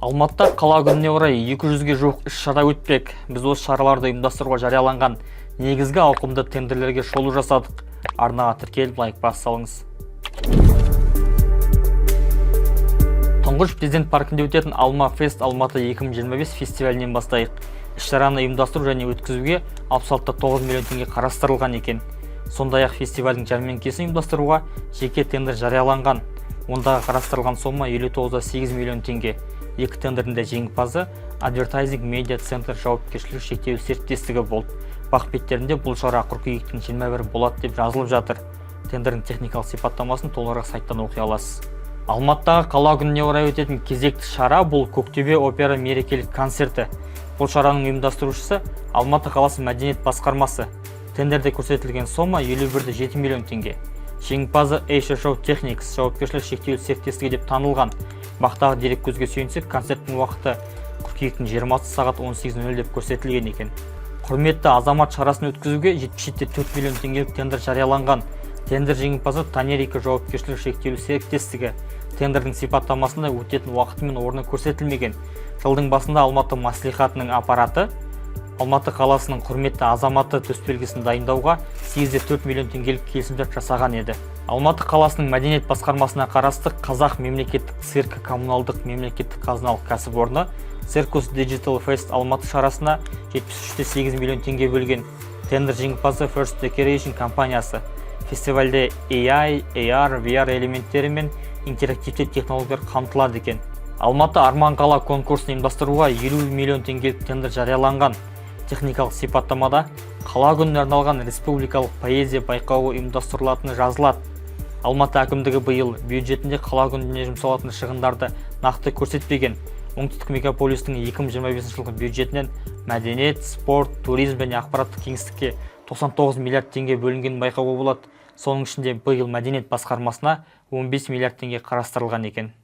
Алматыда қала күніне орай 200-ге жуық іс-шара өтпек. Біз осы шараларды ұйымдастыруға жарияланған негізгі ауқымды тендерлерге шолу жасадық. Арнаға тіркеліп, лайк бас салыңыз. Тұңғыш президент паркінде өтетін Алма Фест Алматы 2025 фестивалінен бастайық. Іс-шараны ұйымдастыру және өткізуге 66,9 миллион теңге қарастырылған екен. Сондай-ақ фестивальдің жәрмеңкесін ұйымдастыруға жеке тендер жарияланған. Ондағы қарастырылған сома 59,8 миллион теңге. Екі тендердің де жеңімпазы Advertising Media Center жауапкершілігі шектеулі серіктестігі болды. Бақ беттерінде бұл шара қыркүйектің 21 болады деп жазылып жатыр. Тендердің техникалық сипаттамасын толығырақ сайттан оқи аласыз. Алматыдағы қала күніне орай өтетін кезекті шара бұл Көктөбе опера мерекелік концерті. Бұл шараның ұйымдастырушысы Алматы қаласы мәдениет басқармасы. Тендерде көрсетілген сома 51,7 миллион теңге. Жеңімпазы Asia Show Technics жауапкершілігі шектеулі серіктестігі деп танылған. Бақтағы дереккөзге сүйенсек, концерттің уақыты қыркүйектің 20 сағат 18:00 деп көрсетілген екен. Құрметті азамат шарасын өткізуге 77,4 миллион теңгелік тендер жарияланған. Тендер жеңімпазы Танерика жауапкершілігі шектеулі серіктестігі. Тендердің сипаттамасында өтетін уақыты мен орны көрсетілмеген. Жылдың басында Алматы мәслихатының аппараты Алматы қаласының құрметті азаматы төсбелгісін дайындауға 8,4 миллион теңгелік келісімшарт жасаған еді. Алматы қаласының мәдениет басқармасына қарасты Қазақ мемлекеттік циркі коммуналдық мемлекеттік қазыналық кәсіпорны Circus Digital Fest Алматы шарасына 73,8 миллион теңге бөлген. Тендер жеңімпазы First Decoration компаниясы. Фестивальде AI, AR, VR элементтері мен интерактивті технологиялар қамтылады екен. Алматы Арман қала конкурсын ұйымдастыруға 50 миллион теңгелік тендер жарияланған. Техникалық сипаттамада қала күніне арналған республикалық поэзия байқауы ұйымдастырылатыны жазылады. Алматы әкімдігі биыл бюджетінде қала күніне жұмсалатын шығындарды нақты көрсетпеген. Оңтүстік мегаполистің 2025 жылғы бюджетінен мәдениет, спорт, туризм және ақпараттық кеңістікке 99 миллиард теңге бөлінген байқауға болады. Соның ішінде биыл мәдениет басқармасына 15 миллиард теңге қарастырылған екен.